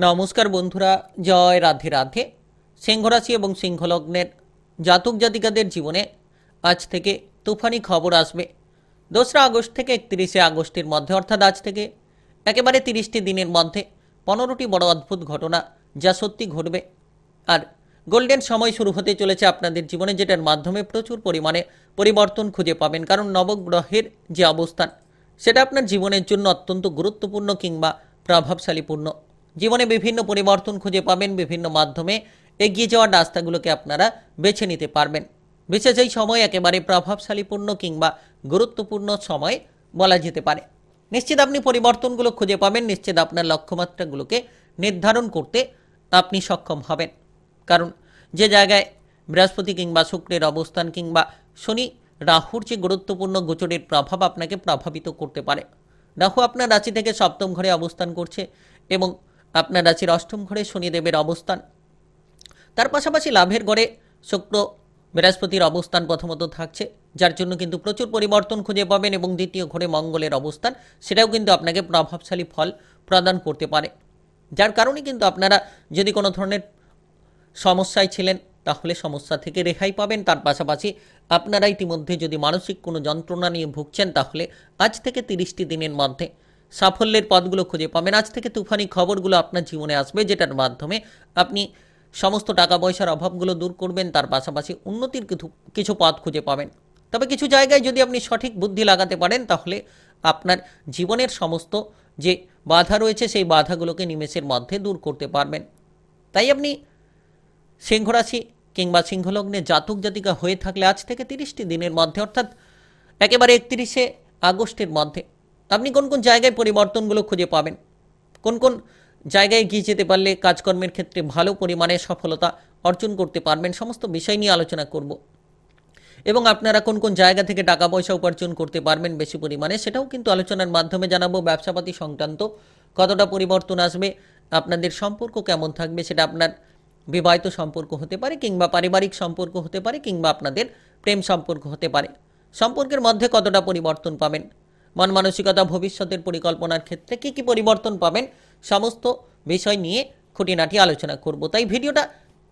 নমস্কার বন্ধুরা, জয় রাধে রাধে। সিংহ রাশি এবং সিংহ লগ্নের জাতক জাতিকাদের জীবনে আজ থেকে তুফানি খবর আসবে। 2রা আগস্ট থেকে 31শে আগস্টের মধ্যে, অর্থাৎ আজ থেকে একেবারে 30টি দিনের মধ্যে 15টি বড় অদ্ভুত ঘটনা যা সত্যি ঘটবে। আর গোল্ডেন সময় শুরু হতে চলেছে আপনাদের জীবনে, যেটার মাধ্যমে প্রচুর পরিমাণে পরিবর্তন খুঁজে পাবেন। কারণ নবগ্রহের যে অবস্থান সেটা আপনার জীবনের জন্য অত্যন্ত গুরুত্বপূর্ণ কিংবা প্রভাবশালীপূর্ণ। জীবনে বিভিন্ন পরিবর্তন খুঁজে পাবেন, বিভিন্ন মাধ্যমে এগিয়ে যাওয়ার রাস্তাগুলোকে আপনারা বেছে নিতে পারবেন। বিশেষ এই সময় একেবারে প্রভাবশালীপূর্ণ কিংবা গুরুত্বপূর্ণ সময় বলা যেতে পারে। নিশ্চিত আপনি পরিবর্তনগুলো খুঁজে পাবেন, নিশ্চিত আপনার লক্ষ্যমাত্রাগুলোকে নির্ধারণ করতে আপনি সক্ষম হবেন। কারণ যে জায়গায় বৃহস্পতি কিংবা শুক্রের অবস্থান কিংবা শনি রাহুর যে গুরুত্বপূর্ণ গোচরের প্রভাব আপনাকে প্রভাবিত করতে পারে। রাহু আপনার রাশি থেকে সপ্তম ঘরে অবস্থান করছে এবং আপনার রাশির অষ্টম ঘরে শনিদেবের অবস্থান। তার পাশাপাশি লাভের ঘরে শুক্র বৃহস্পতির অবস্থান প্রথমত থাকছে, যার জন্য কিন্তু প্রচুর পরিবর্তন খুঁজে পাবেন। এবং দ্বিতীয় ঘরে মঙ্গলের অবস্থান, সেটাও কিন্তু আপনাকে প্রভাবশালী ফল প্রদান করতে পারে। যার কারণে কিন্তু আপনারা যদি কোনো ধরনের সমস্যায় ছিলেন তাহলে সমস্যা থেকে রেহাই পাবেন। তার পাশাপাশি আপনারা ইতিমধ্যে যদি মানসিক কোনো যন্ত্রণা নিয়ে ভুগছেন তাহলে আজ থেকে 30টি দিনের মধ্যে সাফল্যের পথগুলো খুঁজে পাবেন। আজ থেকে তুফানি খবরগুলো আপনার জীবনে আসবে, যেটার মাধ্যমে আপনি সমস্ত টাকা পয়সার অভাবগুলো দূর করবেন। তার পাশাপাশি উন্নতির কিছু পথ খুঁজে পাবেন। তবে কিছু জায়গায় যদি আপনি সঠিক বুদ্ধি লাগাতে পারেন তাহলে আপনার জীবনের সমস্ত যে বাধা রয়েছে সেই বাধাগুলোকে নিমেষের মধ্যে দূর করতে পারবেন। তাই আপনি সিংহ রাশি কিংবা সিংহলগ্নে জাতক জাতিকা হয়ে থাকলে আজ থেকে 30টি দিনের মধ্যে, অর্থাৎ একেবারে 31শে আগস্টের মধ্যে আপনি কোন কোন জায়গায় পরিবর্তনগুলো খুঁজে পাবেন, কোন কোন জায়গায় এগিয়ে যেতে পারলে কাজকর্মের ক্ষেত্রে ভালো পরিমাণে সফলতা অর্জন করতে পারবেন, সমস্ত বিষয় নিয়ে আলোচনা করব। এবং আপনারা কোন কোন জায়গা থেকে টাকা পয়সা উপার্জন করতে পারবেন বেশি পরিমাণে, সেটাও কিন্তু আলোচনার মাধ্যমে জানাবো। ব্যবসাপাতি সংক্রান্ত কতটা পরিবর্তন আসবে, আপনাদের সম্পর্ক কেমন থাকবে, সেটা আপনার বিবাহিত সম্পর্ক হতে পারে কিংবা পারিবারিক সম্পর্ক হতে পারে কিংবা আপনাদের প্রেম সম্পর্ক হতে পারে, সম্পর্কের মধ্যে কতটা পরিবর্তন পাবেন, মন মানসিকতা ভবিষ্যতের পরিকল্পনার ক্ষেত্রে কী কী পরিবর্তন পাবেন, সমস্ত বিষয় নিয়ে খুঁটিনাটি আলোচনা করব। তাই ভিডিওটা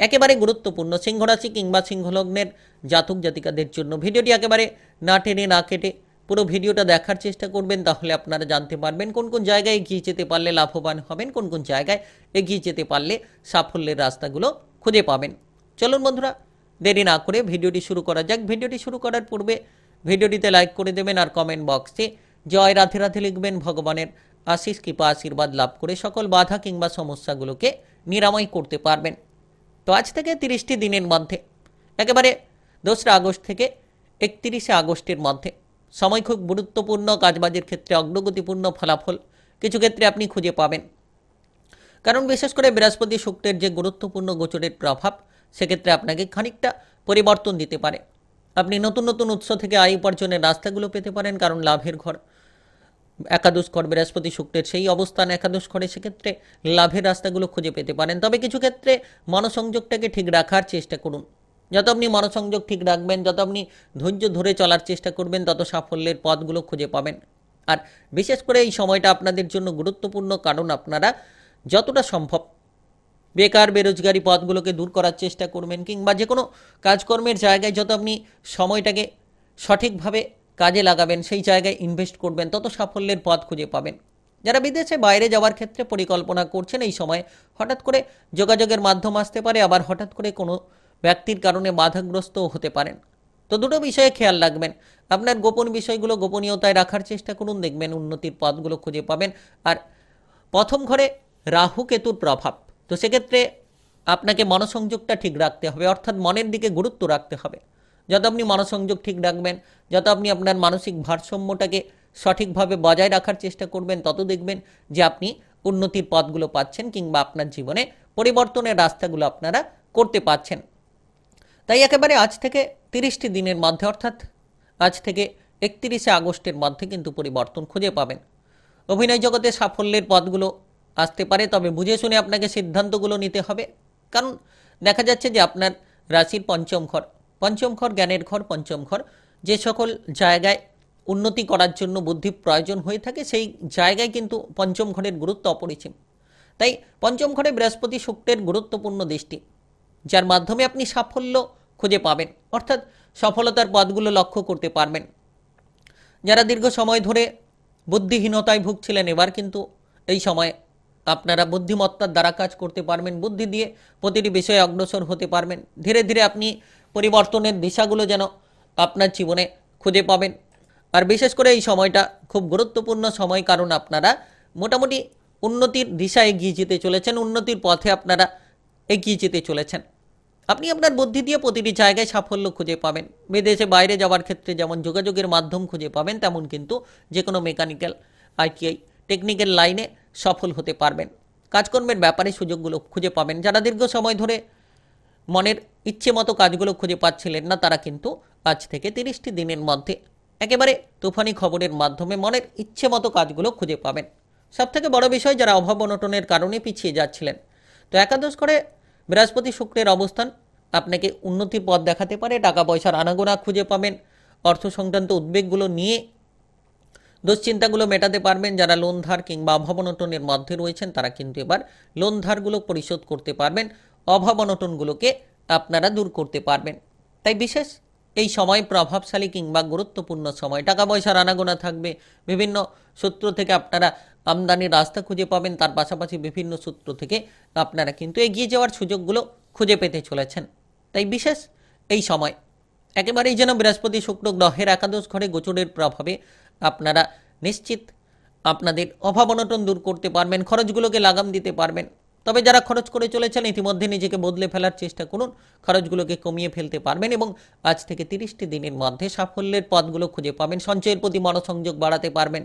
একেবারে গুরুত্বপূর্ণ সিংহ রাশি কিংবা সিংহলগ্নের জাতক জাতিকাদের জন্য। ভিডিওটি একেবারে না টেনে না কেটে পুরো ভিডিওটা দেখার চেষ্টা করবেন, তাহলে আপনারা জানতে পারবেন কোন কোন জায়গায় এগিয়ে যেতে পারলে লাভবান হবেন, কোন কোন জায়গায় এগিয়ে যেতে পারলে সাফল্যের রাস্তাগুলো খুঁজে পাবেন। চলুন বন্ধুরা, দেরি না করে ভিডিওটি শুরু করা যাক। ভিডিওটি শুরু করার পূর্বে ভিডিওটিতে লাইক করে দেবেন আর কমেন্ট বক্সে জয় রাধে রাধে লিখবেন। ভগবানের আশিস কৃপা আশীর্বাদ লাভ করে সকল বাধা কিংবা সমস্যাগুলোকে নিরাময় করতে পারবেন। তো আজ থেকে 30টি দিনের মধ্যে একেবারে 2রা আগস্ট থেকে 31শে আগস্টের মধ্যে সময় খুব গুরুত্বপূর্ণ, কাজবাজের ক্ষেত্রে অগ্রগতিপূর্ণ ফলাফল কিছু ক্ষেত্রে আপনি খুঁজে পাবেন। কারণ বিশেষ করে বৃহস্পতি শুক্রের যে গুরুত্বপূর্ণ গোচরের প্রভাব সেক্ষেত্রে আপনাকে খানিকটা পরিবর্তন দিতে পারে। আপনি নতুন নতুন উৎস থেকে আয় উপার্জনের রাস্তাগুলো পেতে পারেন। কারণ লাভের ঘর একাদশ ঘর বৃহস্পতি শুক্রের সেই অবস্থান একাদশ ঘরে, সেক্ষেত্রে লাভের রাস্তাগুলো খুঁজে পেতে পারেন। তবে কিছু ক্ষেত্রে মনোসংযোগটাকে ঠিক রাখার চেষ্টা করুন। যত আপনি মনোসংযোগ ঠিক রাখবেন, যত আপনি ধৈর্য ধরে চলার চেষ্টা করবেন, তত সাফল্যের পথগুলো খুঁজে পাবেন। আর বিশেষ করে এই সময়টা আপনাদের জন্য গুরুত্বপূর্ণ, কারণ আপনারা যতটা সম্ভব বেকার বেরোজগারি পথগুলোকে দূর করার চেষ্টা করবেন, কিংবা যে কোনো কাজকর্মের জায়গায় যত আপনি সময়টাকে সঠিকভাবে কাজে লাগাবেন, সেই জায়গায় ইনভেস্ট করবেন, তত সাফল্যের পথ খুঁজে পাবেন। যারা বিদেশে বাইরে যাওয়ার ক্ষেত্রে পরিকল্পনা করছেন, এই সময় হঠাৎ করে যোগাযোগের মাধ্যম আসতে পারে, আবার হঠাৎ করে কোনো ব্যক্তির কারণে বাধাগ্রস্তও হতে পারেন। তো দুটো বিষয়ে খেয়াল রাখবেন। আপনার গোপন বিষয়গুলো গোপনীয়তায় রাখার চেষ্টা করুন, দেখবেন উন্নতির পথগুলো খুঁজে পাবেন। আর প্রথম ঘরে রাহু কেতুর প্রভাব, তো সেক্ষেত্রে আপনাকে মনোসংযোগটা ঠিক রাখতে হবে, অর্থাৎ মনের দিকে গুরুত্ব রাখতে হবে। যত আপনি মনোসংযোগ ঠিক রাখবেন, যত আপনি আপনার মানসিক ভারসাম্যটাকে সঠিকভাবে বজায় রাখার চেষ্টা করবেন, তত দেখবেন যে আপনি উন্নতির পথগুলো পাচ্ছেন কিংবা আপনার জীবনে পরিবর্তনের রাস্তাগুলো আপনারা করতে পারছেন। তাই একেবারে আজ থেকে 30টি দিনের মধ্যে, অর্থাৎ আজ থেকে 31শে আগস্টের মধ্যে কিন্তু পরিবর্তন খুঁজে পাবেন। অভিনয় জগতে সাফল্যের পথগুলো আসতে পারে, তবে বুঝে শুনে আপনাকে সিদ্ধান্তগুলো নিতে হবে। কারণ দেখা যাচ্ছে যে আপনার রাশির পঞ্চম ঘর জ্ঞানের ঘর, পঞ্চম ঘর যে সকল জায়গায় উন্নতি করার জন্য বুদ্ধি প্রয়োজন হয়ে থাকে, সেই জায়গায় কিন্তু পঞ্চম ঘরের গুরুত্ব অপরিসীম। তাই পঞ্চম ঘরে বৃহস্পতি শুক্রের গুরুত্বপূর্ণ দৃষ্টি, যার মাধ্যমে আপনি সাফল্য খুঁজে পাবেন, অর্থাৎ সফলতার পথগুলো লক্ষ্য করতে পারবেন। যারা দীর্ঘ সময় ধরে বুদ্ধিহীনতায় ভুগছিলেন, এবার কিন্তু এই সময়ে আপনারা বুদ্ধিমত্তার দ্বারা কাজ করতে পারবেন, বুদ্ধি দিয়ে প্রতিটি বিষয়ে অগ্রসর হতে পারবেন। ধীরে ধীরে আপনি পরিবর্তনের দিশাগুলো যেন আপনার জীবনে খুঁজে পাবেন। আর বিশেষ করে এই সময়টা খুব গুরুত্বপূর্ণ সময়, কারণ আপনারা মোটামুটি উন্নতির দিশায় এগিয়ে যেতে চলেছেন, উন্নতির পথে আপনারা এগিয়ে যেতে চলেছেন। আপনি আপনার বুদ্ধি দিয়ে প্রতিটি জায়গায় সাফল্য খুঁজে পাবেন। বিদেশে বাইরে যাওয়ার ক্ষেত্রে যেমন যোগাযোগের মাধ্যম খুঁজে পাবেন, তেমন কিন্তু যে কোনো মেকানিক্যাল, আইটিআই, টেকনিক্যাল লাইনে সফল হতে পারবেন। কাজকর্মের ব্যাপারে সুযোগগুলো খুঁজে পাবেন। যারা দীর্ঘ সময় ধরে মনের ইচ্ছে মতো কাজগুলো খুঁজে পাচ্ছিলেন না, তারা কিন্তু আজ থেকে 30টি দিনের মধ্যে একেবারে তুফানি খবরের মাধ্যমে মনের ইচ্ছে মতো কাজগুলো খুঁজে পাবেন। সবথেকে বড় বিষয়, যারা অভাব অনটনের কারণে পিছিয়ে যাচ্ছিলেন, তো একাদশ ঘরে বৃহস্পতি শুক্রের অবস্থান আপনাকে উন্নতির পথ দেখাতে পারে। টাকা পয়সার আনাগোনা খুঁজে পাবেন, অর্থ সংক্রান্ত উদ্বেগগুলো নিয়ে দুশ্চিন্তাগুলো মেটাতে পারবেন। যারা লোন ধার কিংবা অভাব অনটনের মধ্যে রয়েছেন, তারা কিন্তু এবার লোন ধারগুলো পরিশোধ করতে পারবেন, অভাব অনটনগুলোকে আপনারা দূর করতে পারবেন। তাই বিশেষ এই সময় প্রভাবশালী কিংবা গুরুত্বপূর্ণ সময়। টাকা পয়সার আনাগোনা থাকবে, বিভিন্ন সূত্র থেকে আপনারা আমদানির রাস্তা খুঁজে পাবেন, তার পাশাপাশি বিভিন্ন সূত্র থেকে আপনারা কিন্তু এগিয়ে যাওয়ার সুযোগগুলো খুঁজে পেতে চলেছেন। তাই বিশেষ এই সময় একেবারেই যেন বৃহস্পতি শুক্র গ্রহের একাদশ ঘরে গোচরের প্রভাবে আপনারা নিশ্চিত আপনাদের অভাব অনটন দূর করতে পারবেন, খরচগুলোকে লাগাম দিতে পারবেন। তবে যারা খরচ করে চলেছেন, ইতিমধ্যে নিজেকে বদলে ফেলার চেষ্টা করুন, খরচগুলোকে কমিয়ে ফেলতে পারবেন এবং আজ থেকে 30টি দিনের মধ্যে সাফল্যের পথগুলো খুঁজে পাবেন, সঞ্চয়ের প্রতি মনোসংযোগ বাড়াতে পারবেন।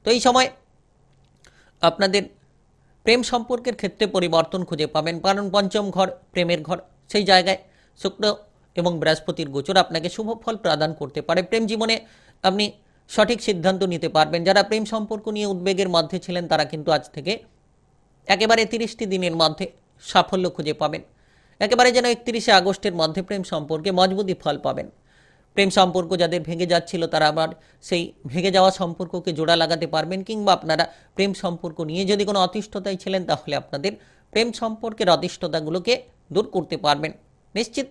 তো এই সময় আপনাদের প্রেম সম্পর্কের ক্ষেত্রে পরিবর্তন খুঁজে পাবেন, কারণ পঞ্চম ঘর প্রেমের ঘর, সেই জায়গায় শুক্র এবং বৃহস্পতির গোচর আপনাকে শুভ ফল প্রদান করতে পারে। প্রেম জীবনে আপনি সঠিক সিদ্ধান্ত নিতে পারবেন। যারা প্রেম সম্পর্ক নিয়ে উদ্বেগের মধ্যে ছিলেন, তারা কিন্তু আজ থেকে একেবারে 30টি দিনের মধ্যে সাফল্য খুঁজে পাবেন। একেবারে যেন 31শে আগস্টের মধ্যে প্রেম সম্পর্কে মজবুতি ফল পাবেন। প্রেম সম্পর্ক যাদের ভেঙে যাচ্ছিল, তারা আবার সেই ভেঙে যাওয়া সম্পর্ককে জোড়া লাগাতে পারবেন, কিংবা আপনারা প্রেম সম্পর্ক নিয়ে যদি কোনো অতিষ্ঠতায় ছিলেন, তাহলে আপনাদের প্রেম সম্পর্কের অতিষ্ঠতাগুলোকে দূর করতে পারবেন। নিশ্চিত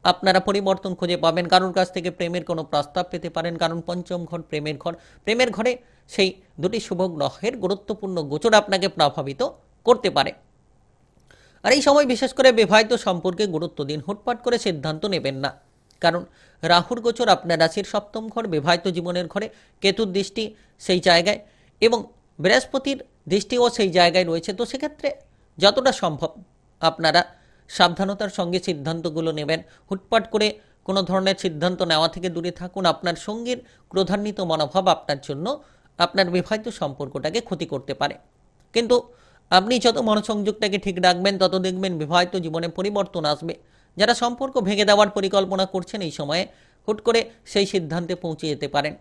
আপনারা পরিবর্তন খুঁজে পাবেন, কারোর কাছ থেকে প্রেমের কোনো প্রস্তাব পেতে পারেন, কারণ পঞ্চম ঘর প্রেমের ঘর, প্রেমের ঘরে সেই দুটি শুভ গ্রহের গুরুত্বপূর্ণ গোচর আপনাকে প্রভাবিত করতে পারে। আর এই সময় বিশেষ করে বিবাহিত সম্পর্কে গুরুত্ব দিন, হুটপাট করে সিদ্ধান্ত নেবেন না, কারণ রাহুর গোচর আপনার রাশির সপ্তম ঘর, বিবাহিত জীবনের ঘরে, কেতুর দৃষ্টি সেই জায়গায় এবং বৃহস্পতির দৃষ্টিও সেই জায়গায় রয়েছে। তো সেক্ষেত্রে যতটা সম্ভব আপনারা সাবধানতার সঙ্গে সিদ্ধান্তগুলো নেবেন, হুটপাট করে কোনো ধরনের সিদ্ধান্ত নেওয়া থেকে দূরে থাকুন। আপনার সঙ্গীর ক্রোধান্বিত মনোভাব আপনার জন্য আপনার বিবাহিত সম্পর্কটাকে ক্ষতি করতে পারে, কিন্তু আপনি যত মনোসংযোগটাকে ঠিক রাখবেন, তত দেখবেন বিবাহিত জীবনে পরিবর্তন আসবে। যারা সম্পর্ক ভেঙে দেওয়ার পরিকল্পনা করছেন, এই সময়ে হুট করে সেই সিদ্ধান্তে পৌঁছে যেতে পারেন।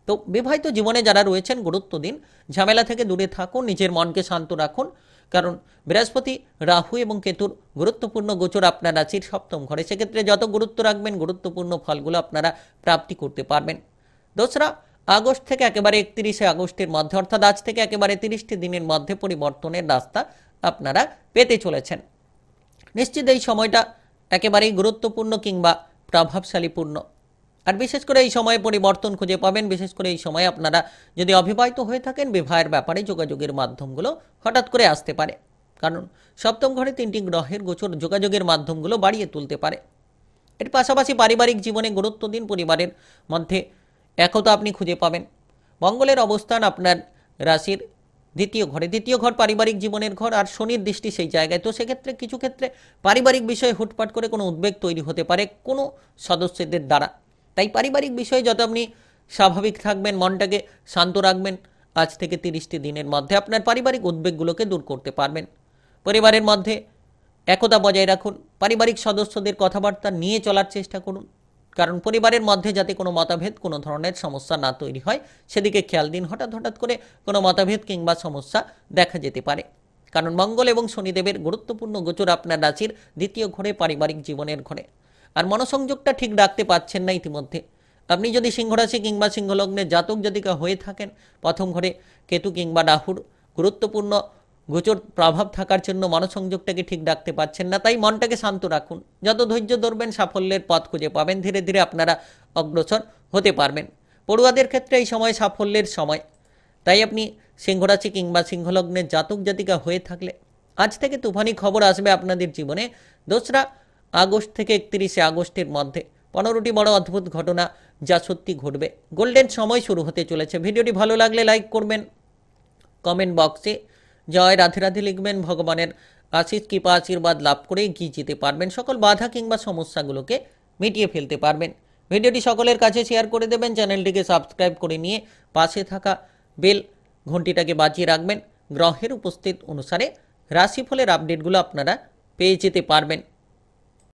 তো বিবাহিত জীবনে যারা রয়েছেন, গুরুত্ব দিন, ঝামেলা থেকে দূরে থাকুন, নিজের মনকে শান্ত রাখুন, কারণ বৃহস্পতি, রাহু এবং কেতুর গুরুত্বপূর্ণ গোচর আপনার রাশির সপ্তম ঘরে। সেক্ষেত্রে যত গুরুত্ব রাখবেন, গুরুত্বপূর্ণ ফলগুলো আপনারা প্রাপ্তি করতে পারবেন। 2রা আগস্ট থেকে একেবারে 31শে আগস্টের মধ্যে, অর্থাৎ আজ থেকে একেবারে 30টি দিনের মধ্যে পরিবর্তনের রাস্তা আপনারা পেতে চলেছেন। নিশ্চিত এই সময়টা একেবারেই গুরুত্বপূর্ণ কিংবা প্রভাবশালীপূর্ণ। আর বিশেষ করে এই সময়ে পরিবর্তন খুঁজে পাবেন। বিশেষ করে এই সময়ে আপনারা যদি অবিবাহিত হয়ে থাকেন, বিবাহের ব্যাপারে যোগাযোগের মাধ্যমগুলো হঠাৎ করে আসতে পারে, কারণ সপ্তম ঘরে 3টি গ্রহের গোচর যোগাযোগের মাধ্যমগুলো বাড়িয়ে তুলতে পারে। এর পাশাপাশি পারিবারিক জীবনে গুরুত্ব দিন, পরিবারের মধ্যে একতা আপনি খুঁজে পাবেন। মঙ্গলের অবস্থান আপনার রাশির দ্বিতীয় ঘরে, দ্বিতীয় ঘর পারিবারিক জীবনের ঘর, আর শনির দৃষ্টি সেই জায়গায়। তো সেক্ষেত্রে কিছু ক্ষেত্রে পারিবারিক বিষয়ে হুটপাট করে কোনো উদ্বেগ তৈরি হতে পারে কোনো সদস্যদের দ্বারা। তাই পারিবারিক বিষয়ে যত আপনি স্বাভাবিক থাকবেন, মনটাকে শান্ত রাখবেন, আজ থেকে 30টি দিনের মধ্যে আপনার পারিবারিক উদ্বেগগুলোকে দূর করতে পারবেন। পরিবারের মধ্যে একতা বজায় রাখুন, পারিবারিক সদস্যদের কথাবার্তা নিয়ে চলার চেষ্টা করুন, কারণ পরিবারের মধ্যে যাতে কোনো মতভেদ, কোনো ধরনের সমস্যা না তৈরি হয়, সেদিকে খেয়াল দিন। হঠাৎ করে কোনো মতভেদ কিংবা সমস্যা দেখা যেতে পারে, কারণ মঙ্গল এবং শনিদেবের গুরুত্বপূর্ণ গোচর আপনার রাশির দ্বিতীয় ঘরে, পারিবারিক জীবনের ঘরে। আর মনোসংযোগটা ঠিক রাখতে পারছেন না ইতিমধ্যে। আপনি যদি সিংহরাশি কিংবা সিংহলগ্নের জাতক জাতিকা হয়ে থাকেন, প্রথম ঘরে কেতু কিংবা রাহুর গুরুত্বপূর্ণ গোচর প্রভাব থাকার জন্য মনসংযোগটাকে ঠিক রাখতে পারছেন না, তাই মনটাকে শান্ত রাখুন। যত ধৈর্য ধরবেন সাফল্যের পথ খুঁজে পাবেন, ধীরে ধীরে আপনারা অগ্রসর হতে পারবেন। পড়ুয়াদের ক্ষেত্রে এই সময় সাফল্যের সময়, তাই আপনি সিংহরাশি কিংবা সিংহলগ্নের জাতক জাতিকা হয়ে থাকলে আজ থেকে তুফানি খবর আসবে আপনাদের জীবনে। 2রা আগস্ট থেকে 31শে আগস্টের মধ্যে 15টি বড় অদ্ভুত ঘটনা যা সত্যি ঘটবে। গোল্ডেন সময় শুরু হতে চলেছে। ভিডিওটি ভালো লাগলে লাইক করবেন, কমেন্ট বক্সে জয় রাধে রাধে লিখবেন। ভগবানের আশিস কৃপা আশীর্বাদ লাভ করে এগিয়ে যেতে পারবেন, সকল বাধা কিংবা সমস্যাগুলোকে মিটিয়ে ফেলতে পারবেন। ভিডিওটি সকলের কাছে শেয়ার করে দেবেন, চ্যানেলটিকে সাবস্ক্রাইব করে নিয়ে পাশে থাকা বেল ঘন্টিটাকে বাজিয়ে রাখবেন। গ্রহের উপস্থিত অনুসারে রাশিফলের আপডেটগুলো আপনারা পেয়ে যেতে পারবেন।